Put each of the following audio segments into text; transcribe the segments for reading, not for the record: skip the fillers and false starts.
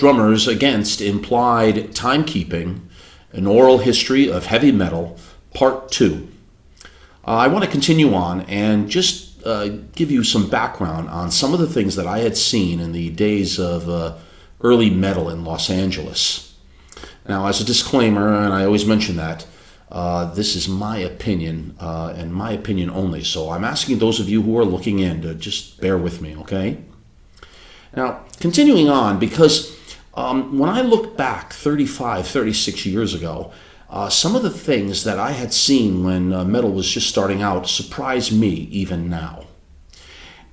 Drummers Against Implied Timekeeping, An Oral History of Heavy Metal, Part 2. I want to continue on and just give you some background on some of the things that I had seen in the days of early metal in Los Angeles. Now, as a disclaimer, and I always mention that, this is my opinion, and my opinion only, so I'm asking those of you who are looking in to just bear with me, okay? Now, continuing on, because when I look back 35, 36 years ago, some of the things that I had seen when metal was just starting out surprise me even now.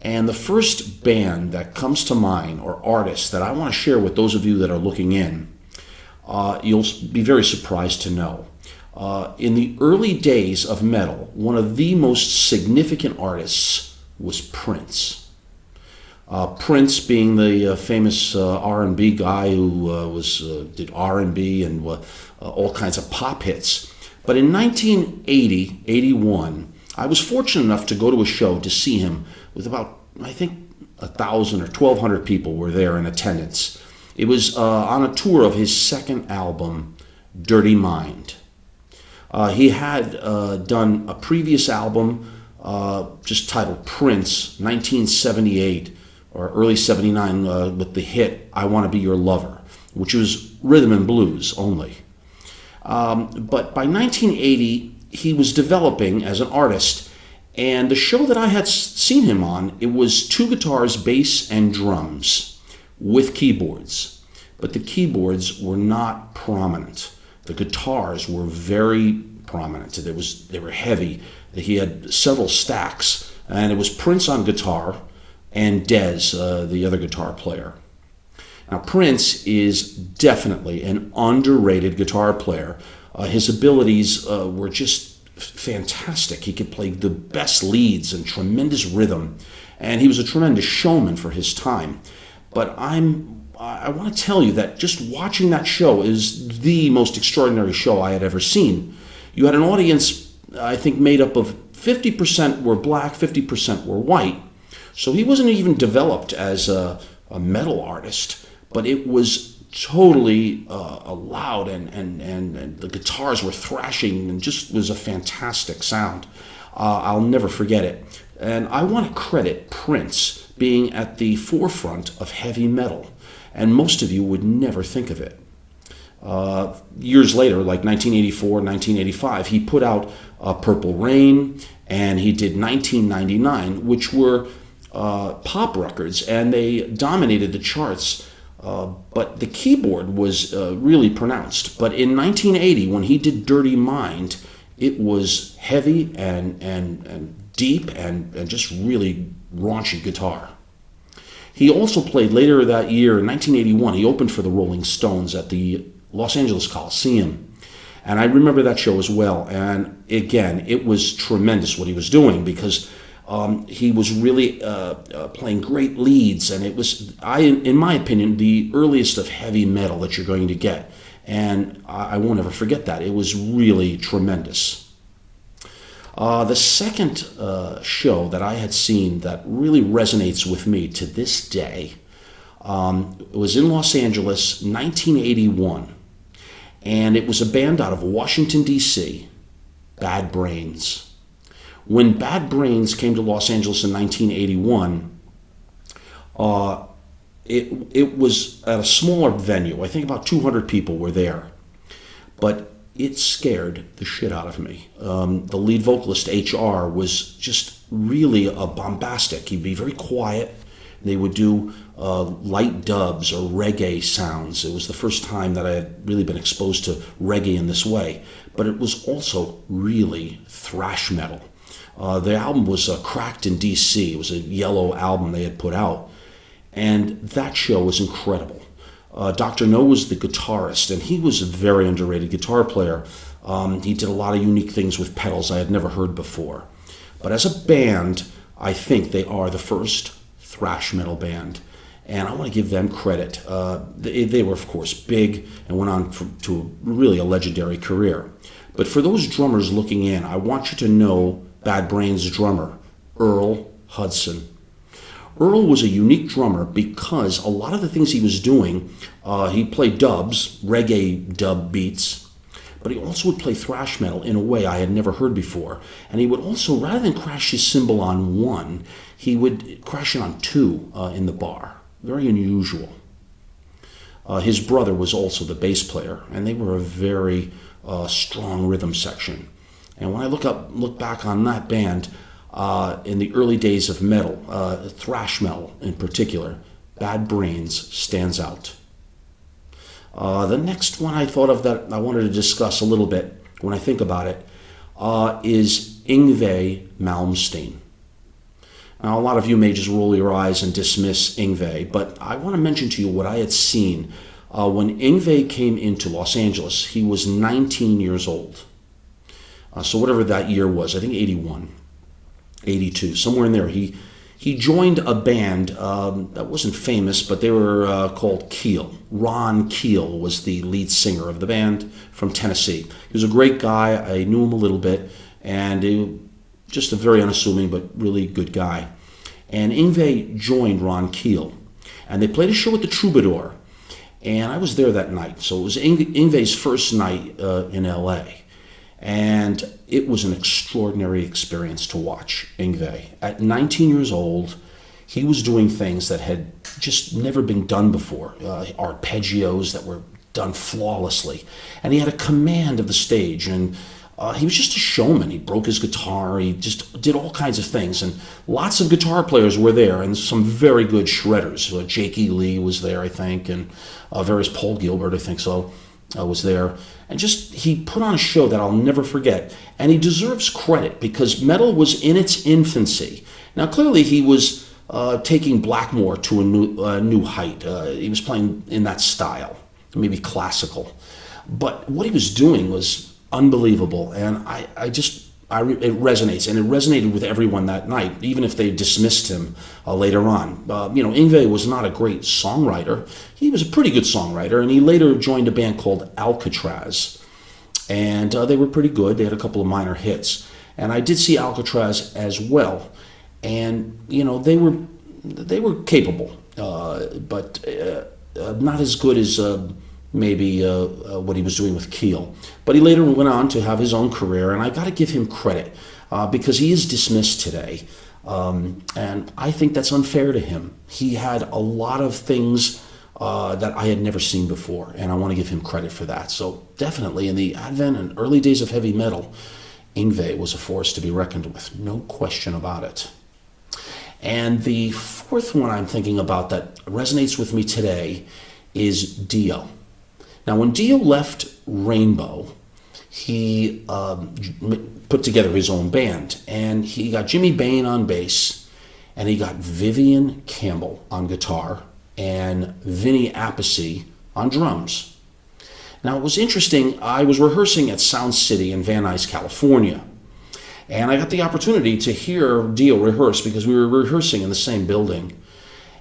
And the first band that comes to mind, or artist, that I want to share with those of you that are looking in, you'll be very surprised to know. In the early days of metal, one of the most significant artists was Prince. Prince being the famous R&B guy who did R&B and all kinds of pop hits. But in 1980, 81, I was fortunate enough to go to a show to see him with about, I think, 1,000 or 1,200 people were there in attendance. It was on a tour of his second album, Dirty Mind. He had done a previous album just titled Prince, 1978, or early 79, with the hit I Want to Be Your Lover, which was rhythm and blues only. But by 1980, he was developing as an artist, and the show that I had seen him on, it was two guitars, bass, and drums with keyboards. But the keyboards were not prominent. The guitars were very prominent. They were heavy. He had several stacks, and it was Prince on guitar, and Dez, the other guitar player. Now, Prince is definitely an underrated guitar player. His abilities were just fantastic. He could play the best leads and tremendous rhythm, and he was a tremendous showman for his time. But I want to tell you that just watching that show is the most extraordinary show I had ever seen. You had an audience, I think, made up of 50% were black, 50% were white. So he wasn't even developed as a metal artist, but it was totally loud, and the guitars were thrashing, and just was a fantastic sound. I'll never forget it. And I want to credit Prince being at the forefront of heavy metal, and most of you would never think of it. Years later, like 1984, 1985, he put out Purple Rain, and he did 1999, which were pop records, and they dominated the charts, but the keyboard was really pronounced. But in 1980, when he did Dirty Mind, it was heavy and deep and just really raunchy guitar. He also played later that year, in 1981, he opened for the Rolling Stones at the Los Angeles Coliseum. And I remember that show as well. And again, it was tremendous what he was doing, because he was really playing great leads, and it was, in my opinion, the earliest of heavy metal that you're going to get. And I won't ever forget that. It was really tremendous. The second show that I had seen that really resonates with me to this day was in Los Angeles, 1981. And it was a band out of Washington, D.C., Bad Brains. When Bad Brains came to Los Angeles in 1981, it was at a smaller venue. I think about 200 people were there. But it scared the shit out of me. The lead vocalist, HR, was just really bombastic. He'd be very quiet. They would do light dubs or reggae sounds. It was the first time that I had really been exposed to reggae in this way. But it was also really thrash metal. The album was Cracked in D.C. It was a yellow album they had put out. And that show was incredible. Dr. No was the guitarist, and he was a very underrated guitar player. He did a lot of unique things with pedals I had never heard before. But as a band, I think they are the first thrash metal band. And I want to give them credit. They were, of course, big and went on to really a legendary career. But for those drummers looking in, I want you to know Bad Brains drummer, Earl Hudson. Earl was a unique drummer because a lot of the things he was doing, he played dubs, reggae dub beats, but he also would play thrash metal in a way I had never heard before. And he would also, rather than crash his cymbal on one, he would crash it on two in the bar. Very unusual. His brother was also the bass player, and they were a very strong rhythm section. And when I look back on that band in the early days of metal, thrash metal in particular, Bad Brains stands out. The next one I thought of that I wanted to discuss a little bit when I think about it is Yngwie Malmsteen. Now, a lot of you may just roll your eyes and dismiss Yngwie, but I want to mention to you what I had seen when Yngwie came into Los Angeles. He was 19 years old. So whatever that year was, I think 81, 82, somewhere in there. He joined a band that wasn't famous, but they were called Keel. Ron Keel was the lead singer of the band from Tennessee. He was a great guy. I knew him a little bit, and just a very unassuming but really good guy. And Yngwie joined Ron Keel, and they played a show at the Troubadour, and I was there that night. So it was Yngwie's first night in L.A., and it was an extraordinary experience to watch Yngwie. At 19 years old, he was doing things that had just never been done before, arpeggios that were done flawlessly. And he had a command of the stage, and he was just a showman. He broke his guitar, he just did all kinds of things, and lots of guitar players were there, and some very good shredders. Jakey Lee was there, I think, and various Paul Gilbert, I think so, was there. And just, he put on a show that I'll never forget, and he deserves credit because metal was in its infancy. Now, clearly he was taking Blackmore to a new height. He was playing in that style, maybe classical. But what he was doing was unbelievable, and it resonates, and it resonated with everyone that night, even if they dismissed him later on. Yngwie was not a great songwriter. He was a pretty good songwriter, and he later joined a band called Alcatraz, and they were pretty good. They had a couple of minor hits, and I did see Alcatraz as well, and they were capable, but not as good as maybe what he was doing with Keel. But he later went on to have his own career, and I got to give him credit because he is dismissed today, and I think that's unfair to him. He had a lot of things that I had never seen before, and I want to give him credit for that. So definitely in the advent and early days of heavy metal, Yngwie was a force to be reckoned with, no question about it. And the fourth one I'm thinking about that resonates with me today is Dio. Now, when Dio left Rainbow, he put together his own band, and he got Jimmy Bain on bass, and he got Vivian Campbell on guitar, and Vinny Appice on drums. Now, it was interesting. I was rehearsing at Sound City in Van Nuys, California, and I got the opportunity to hear Dio rehearse because we were rehearsing in the same building.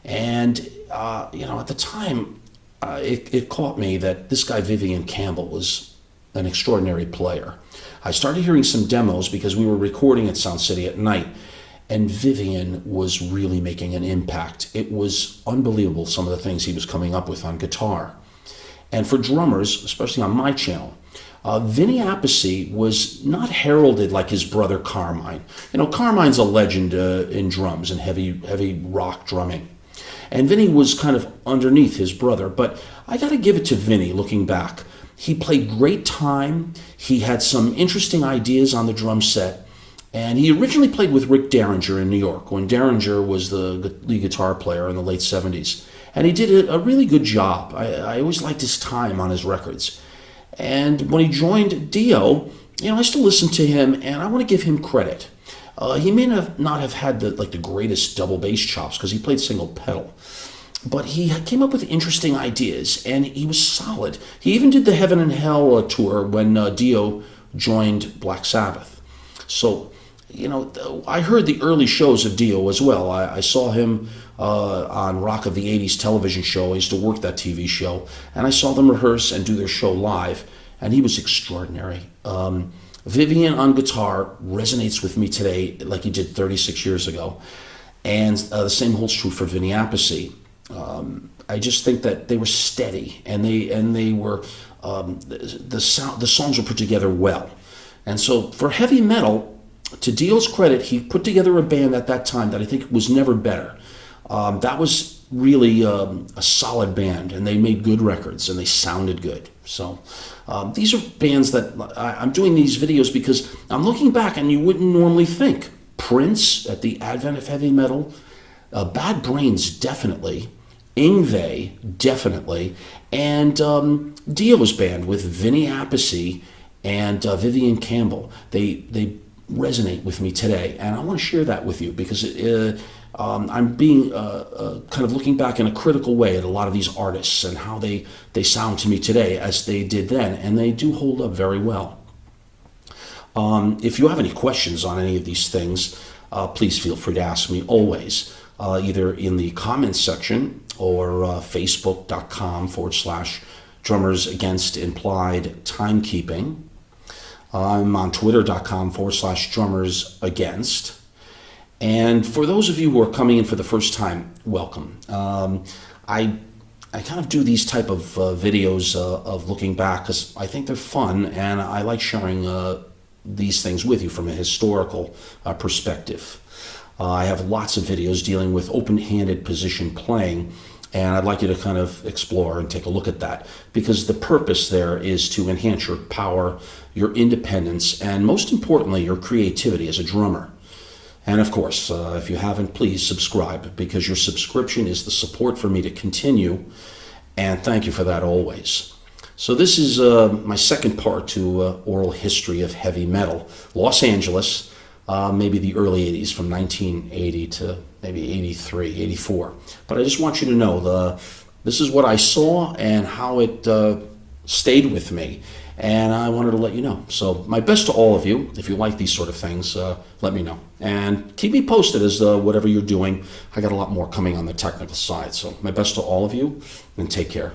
And, at the time, it caught me that this guy, Vivian Campbell, was an extraordinary player. I started hearing some demos because we were recording at Sound City at night, and Vivian was really making an impact. It was unbelievable, some of the things he was coming up with on guitar. And for drummers, especially on my channel, Vinny Appice was not heralded like his brother Carmine. Carmine's a legend in drums and heavy rock drumming. And Vinny was kind of underneath his brother, but I got to give it to Vinny looking back. He played great time. He had some interesting ideas on the drum set. And he originally played with Rick Derringer in New York when Derringer was the lead guitar player in the late 70s. And he did a really good job. I always liked his time on his records. And when he joined Dio, I still listen to him, and I want to give him credit. He may not have had the greatest double bass chops because he played single pedal, but he came up with interesting ideas, and he was solid. He even did the Heaven and Hell tour when Dio joined Black Sabbath. So, I heard the early shows of Dio as well. I saw him on Rock of the 80s television show. I used to work that TV show, and I saw them rehearse and do their show live, and he was extraordinary. Vivian on guitar resonates with me today like he did 36 years ago. And the same holds true for Vinny Appice. I just think that they were steady, and they were the songs were put together well. And so for heavy metal, to Dio's credit, he put together a band at that time that I think was never better. That was really a solid band, and they made good records, and they sounded good. So these are bands that I'm doing these videos because I'm looking back, and you wouldn't normally think. Prince at the advent of heavy metal, Bad Brains definitely, Yngwie definitely, and Dio's band with Vinny Appice and Vivian Campbell. They resonate with me today, and I want to share that with you because I'm being kind of looking back in a critical way at a lot of these artists and how they sound to me today as they did then, and they do hold up very well. If you have any questions on any of these things, please feel free to ask me always, either in the comments section or facebook.com/drummers against implied timekeeping. I'm on twitter.com/drummers against. And for those of you who are coming in for the first time, welcome. I kind of do these type of videos of looking back because I think they're fun, and I like sharing these things with you from a historical perspective. I have lots of videos dealing with open-handed position playing, and I'd like you to kind of explore and take a look at that because the purpose there is to enhance your power, your independence, and most importantly, your creativity as a drummer. And of course, if you haven't, please subscribe because your subscription is the support for me to continue, and thank you for that always. So this is my second part to Oral History of Heavy Metal, Los Angeles, maybe the early 80s, from 1980 to maybe 83, 84. But I just want you to know this is what I saw and how it stayed with me, and I wanted to let you know. So my best to all of you. If you like these sort of things, let me know. And keep me posted as whatever you're doing. I got a lot more coming on the technical side. So my best to all of you, and take care.